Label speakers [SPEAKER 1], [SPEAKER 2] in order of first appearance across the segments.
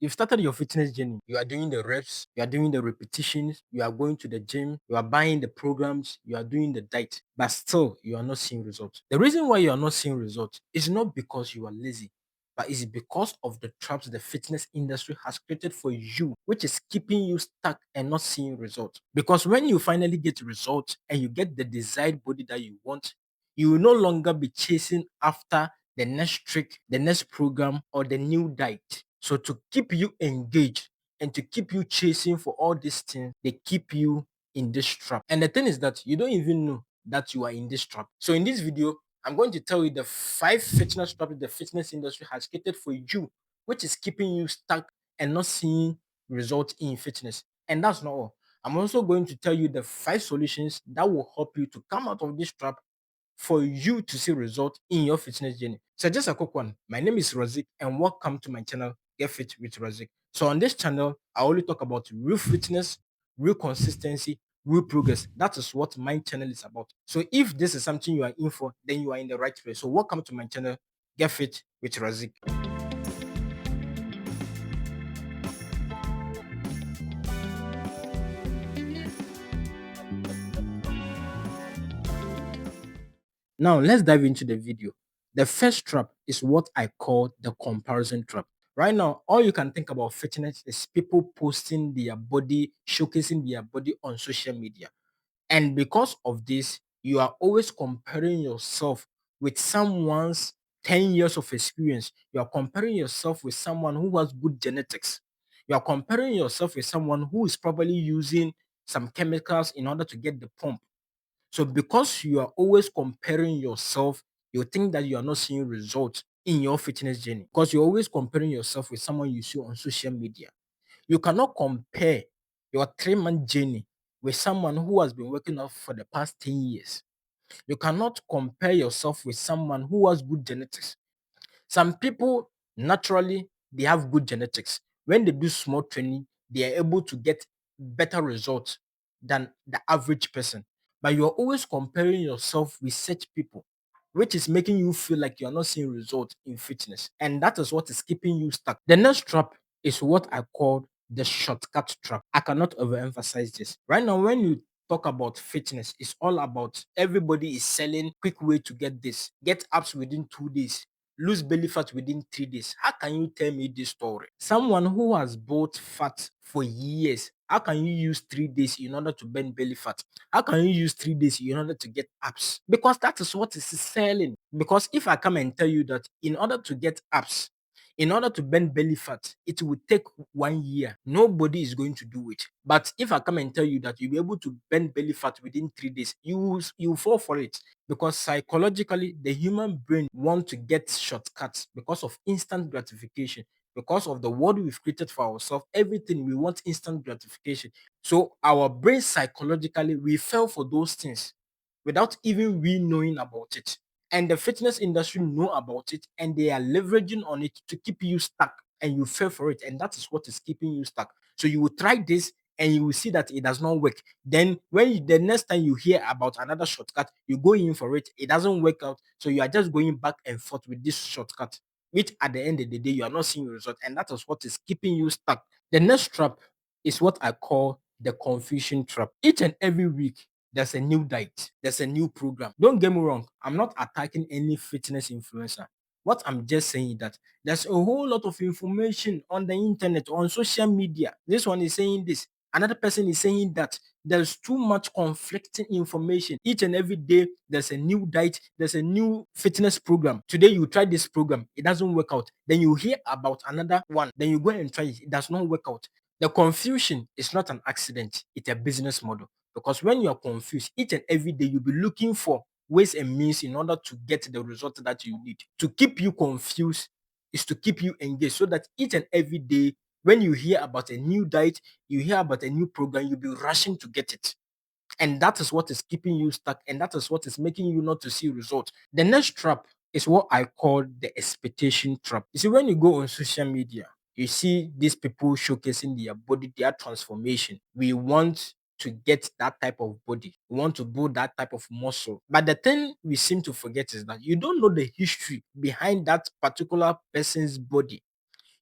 [SPEAKER 1] You've started your fitness journey. You are doing the reps, you are doing the repetitions, you are going to the gym, you are buying the programs, you are doing the diet, but still you are not seeing results. The reason why you are not seeing results is not because you are lazy, but it's because of the traps the fitness industry has created for you, which is keeping you stuck and not seeing results. Because when you finally get results and you get the desired body that you want, you will no longer be chasing after the next trick, the next program, or the new diet. So to keep you engaged and to keep you chasing for all these things, they keep you in this trap. And the thing is that you don't even know that you are in this trap. So in this video, I'm going to tell you the 5 fitness traps the fitness industry has created for you, which is keeping you stuck and not seeing results in fitness. And that's not all. I'm also going to tell you the 5 solutions that will help you to come out of this trap for you to see results in your fitness journey. So just a quick one. My name is Razik and welcome to my channel, Get Fit with Razik. So on this channel, I only talk about real fitness, real consistency, real progress. That is what my channel is about. So if this is something you are in for, then you are in the right place. So welcome to my channel, Get Fit with Razik. Now, let's dive into the video. The first trap is what I call the comparison trap. Right now, all you can think about fitness is people posting their body, showcasing their body on social media. And because of this, you are always comparing yourself with someone's 10 years of experience. You are comparing yourself with someone who has good genetics. You are comparing yourself with someone who is probably using some chemicals in order to get the pump. So because you are always comparing yourself, you think that you are not seeing results in your fitness journey because you're always comparing yourself with someone you see on social media. You cannot compare your 3 month journey with someone who has been working out for the past 10 years. You cannot compare yourself with someone who has good genetics. Some people naturally they have good genetics. When they do small training, they are able to get better results than the average person. But you're always comparing yourself with such people, which is making you feel like you're not seeing results in fitness. And that is what is keeping you stuck. The next trap is what I call the shortcut trap. I cannot overemphasize this. Right now, when you talk about fitness, it's all about everybody is selling quick way to get this. Get abs within 2 days, lose belly fat within 3 days. How can you tell me this story? Someone who has built fat for years, how can you use 3 days in order to burn belly fat? How can you use 3 days in order to get abs? Because that is what is selling. Because if I come and tell you that in order to get abs, in order to burn belly fat, it will take 1 year. Nobody is going to do it. But if I come and tell you that you'll be able to burn belly fat within 3 days, you fall for it because psychologically the human brain want to get shortcuts because of instant gratification, because of the world we've created for ourselves. Everything we want instant gratification, so our brain psychologically we fell for those things without even we knowing about it. And the fitness industry know about it and they are leveraging on it to keep you stuck, and you fell for it, and that is what is keeping you stuck. So you will try this and you will see that it does not work. Then the next time you hear about another shortcut, you go in for it, it doesn't work out. So you are just going back and forth with this shortcut, which at the end of the day, you are not seeing result. And that is what is keeping you stuck. The next trap is what I call the confusion trap. Each and every week, there's a new diet, there's a new program. Don't get me wrong, I'm not attacking any fitness influencer. What I'm just saying is that there's a whole lot of information on the internet, on social media. This one is saying this, another person is saying that. There's too much conflicting information. Each and every day, there's a new diet, there's a new fitness program. Today, you try this program, it doesn't work out. Then you hear about another one, then you go and try it, it does not work out. The confusion is not an accident, it's a business model. Because when you are confused, each and every day you'll be looking for ways and means in order to get the result that you need. To keep you confused is to keep you engaged so that each and every day, when you hear about a new diet, you hear about a new program, you'll be rushing to get it. And that is what is keeping you stuck, and that is what is making you not to see results. The next trap is what I call the expectation trap. You see, when you go on social media, you see these people showcasing their body, their transformation. We want to get that type of body. We want to build that type of muscle. But the thing we seem to forget is that you don't know the history behind that particular person's body.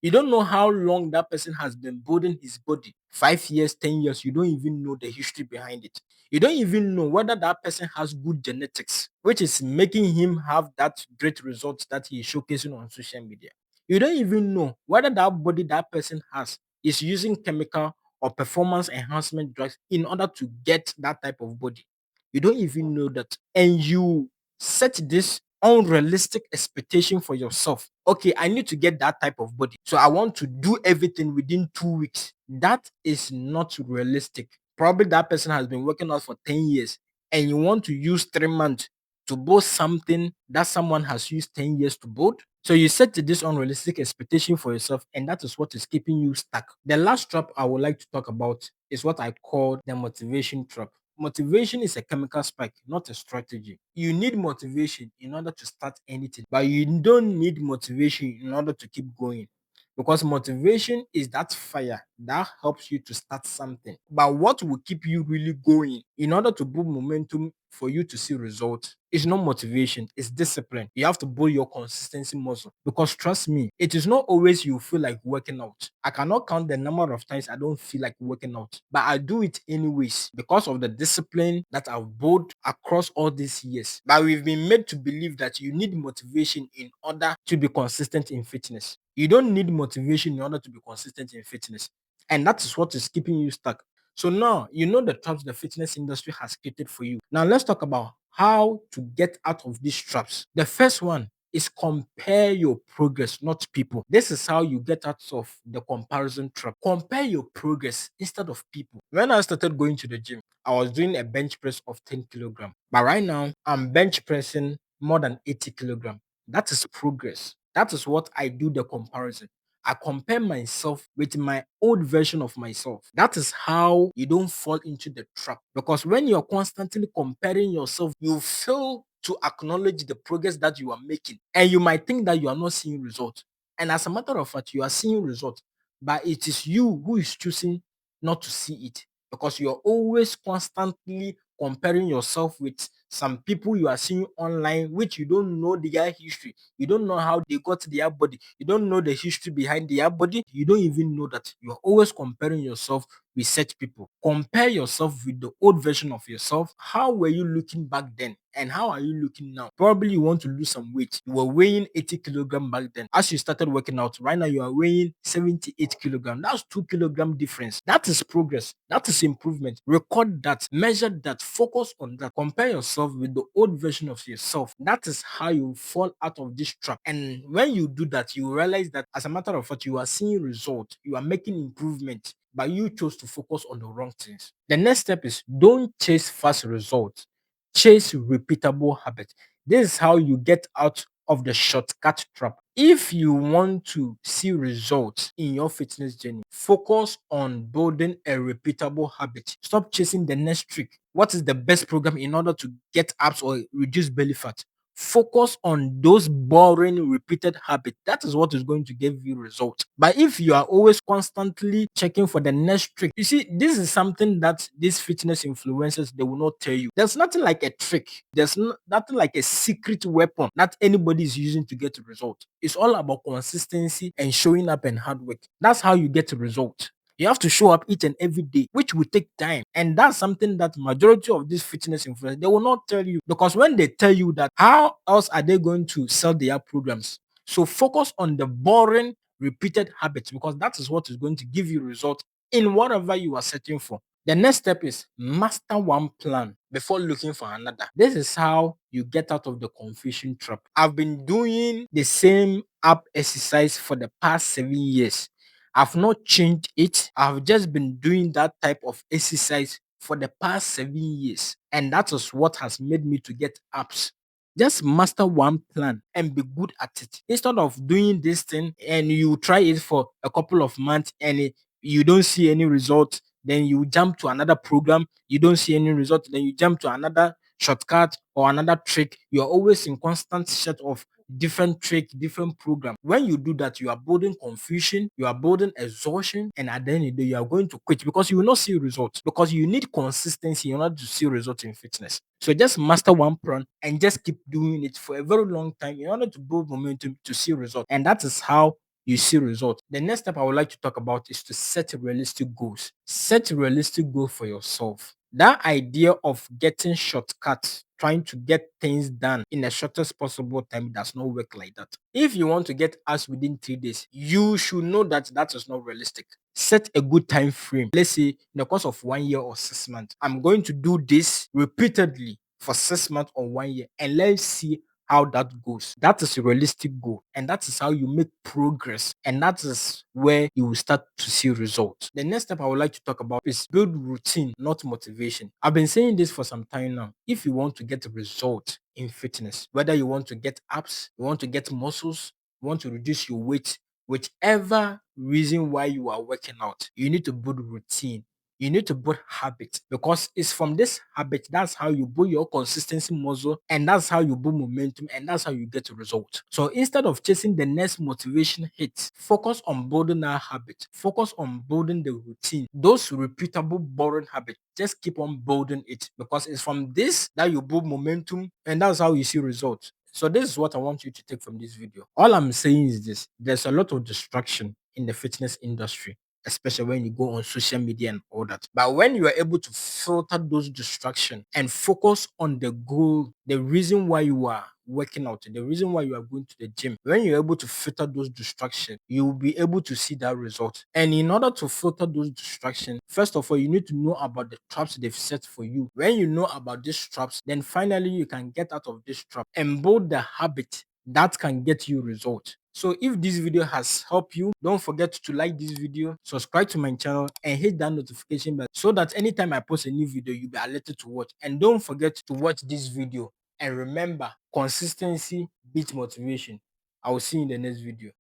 [SPEAKER 1] You don't know how long that person has been building his body. 5 years, 10 years. You don't even know the history behind it. You don't even know whether that person has good genetics, which is making him have that great results that he is showcasing on social media. You don't even know whether that body that person has is using chemical or performance enhancement drugs in order to get that type of body. You don't even know that. And you set this unrealistic expectation for yourself. Okay, I need to get that type of body. So I want to do everything within 2 weeks. That is not realistic. Probably that person has been working out for 10 years and you want to use 3 months to build something that someone has used 10 years to build. So you set this unrealistic expectation for yourself, and that is what is keeping you stuck. The last trap I would like to talk about is what I call the motivation trap. Motivation is a chemical spike, not a strategy. You need motivation in order to start anything, but you don't need motivation in order to keep going. Because motivation is that fire that helps you to start something. But what will keep you really going in order to build momentum for you to see results is not motivation, it's discipline. You have to build your consistency muscle. Because trust me, it is not always you feel like working out. I cannot count the number of times I don't feel like working out, but I do it anyways because of the discipline that I've built across all these years. But we've been made to believe that you need motivation in order to be consistent in fitness. You don't need motivation in order to be consistent in fitness. And that is what is keeping you stuck. So now you know the traps the fitness industry has created for you. Now let's talk about how to get out of these traps. The first one is compare your progress, not people. This is how you get out of the comparison trap. Compare your progress instead of people. When I started going to the gym, I was doing a bench press of 10 kilogram. But right now, I'm bench pressing more than 80 kilogram. That is progress. That is what I do the comparison. I compare myself with my old version of myself. That is how you don't fall into the trap. Because when you're constantly comparing yourself, you fail to acknowledge the progress that you are making. And you might think that you are not seeing results. And as a matter of fact, you are seeing results. But it is you who is choosing not to see it. Because you're always constantly comparing yourself with some people you are seeing online, which you don't know their history. You don't know how they got their body. You don't know the history behind their body. You don't even know that you're always comparing yourself with such people. Compare yourself with the old version of yourself. How were you looking back then? And how are you looking now? Probably you want to lose some weight. You were weighing 80 kilogram back then. As you started working out, right now you are weighing 78 kilogram. That's 2 kilogram difference. That is progress. That is improvement. Record that, measure that, focus on that. Compare yourself with the old version of yourself. That is how you fall out of this trap. And when you do that, you realize that as a matter of fact, you are seeing results, you are making improvement, but you chose to focus on the wrong things. The next step is don't chase fast results, chase repeatable habits. This is how you get out of the shortcut trap. If you want to see results in your fitness journey, focus on building a repeatable habit. Stop chasing the next trick. What is the best program in order to get abs or reduce belly fat? Focus on those boring repeated habits. That is what is going to give you results. But if you are always constantly checking for the next trick, you see, this is something that these fitness influencers they will not tell you. There's nothing like a trick. There's nothing like a secret weapon that anybody is using to get a result. It's all about consistency and showing up and hard work. That's how you get a result. You have to show up each and every day, which will take time. And that's something that majority of these fitness influencers, they will not tell you. Because when they tell you that, how else are they going to sell their programs? So focus on the boring, repeated habits because that is what is going to give you results in whatever you are searching for. The next step is master one plan before looking for another. This is how you get out of the confusion trap. I've been doing the same app exercise for the past 7 years. I've not changed it. I've just been doing that type of exercise for the past 7 years. And that is what has made me to get apps. Just master one plan and be good at it. Instead of doing this thing and you try it for a couple of months and you don't see any result, then you jump to another program, you don't see any result, then you jump to another shortcut or another trick. You're always in constant set of different trick, different program. When you do that, you are building confusion, you are building exhaustion, and at the end of the day, you are going to quit because you will not see results. Because you need consistency in order to see results in fitness. So just master one plan and just keep doing it for a very long time in order to build momentum to see results. And that is how you see results. The next step I would like to talk about is to set realistic goals. Set realistic goal for yourself. That idea of getting shortcuts, trying to get things done in the shortest possible time does not work like that. If you want to get us within 3 days, you should know that that is not realistic. Set a good time frame. Let's say in the course of 1 year or 6 months, I'm going to do this repeatedly for 6 months or 1 year, and let's see how that goes. That is a realistic goal, and that is how you make progress, and that is where you will start to see results. The next step I would like to talk about is build routine, not motivation. I've been saying this for some time now. If you want to get a result in fitness, whether you want to get abs, you want to get muscles, you want to reduce your weight, whichever reason why you are working out, you need to build routine. You need to build habit, because it's from this habit that's how you build your consistency muscle, and that's how you build momentum, and that's how you get a result. So instead of chasing the next motivation hit, focus on building that habit. Focus on building the routine. Those repeatable boring habits, just keep on building it, because it's from this that you build momentum, and that's how you see results. So this is what I want you to take from this video. All I'm saying is this: there's a lot of distraction in the fitness industry, especially when you go on social media and all that. But when you are able to filter those distractions and focus on the goal, the reason why you are working out, the reason why you are going to the gym, when you're able to filter those distractions, you will be able to see that result. And in order to filter those distractions, first of all, you need to know about the traps they've set for you. When you know about these traps, then finally you can get out of this trap and build the habit that can get you results. So if this video has helped you, don't forget to like this video, subscribe to my channel, and hit that notification bell so that anytime I post a new video, you'll be alerted to watch. And don't forget to watch this video. And remember, consistency beats motivation. I will see you in the next video.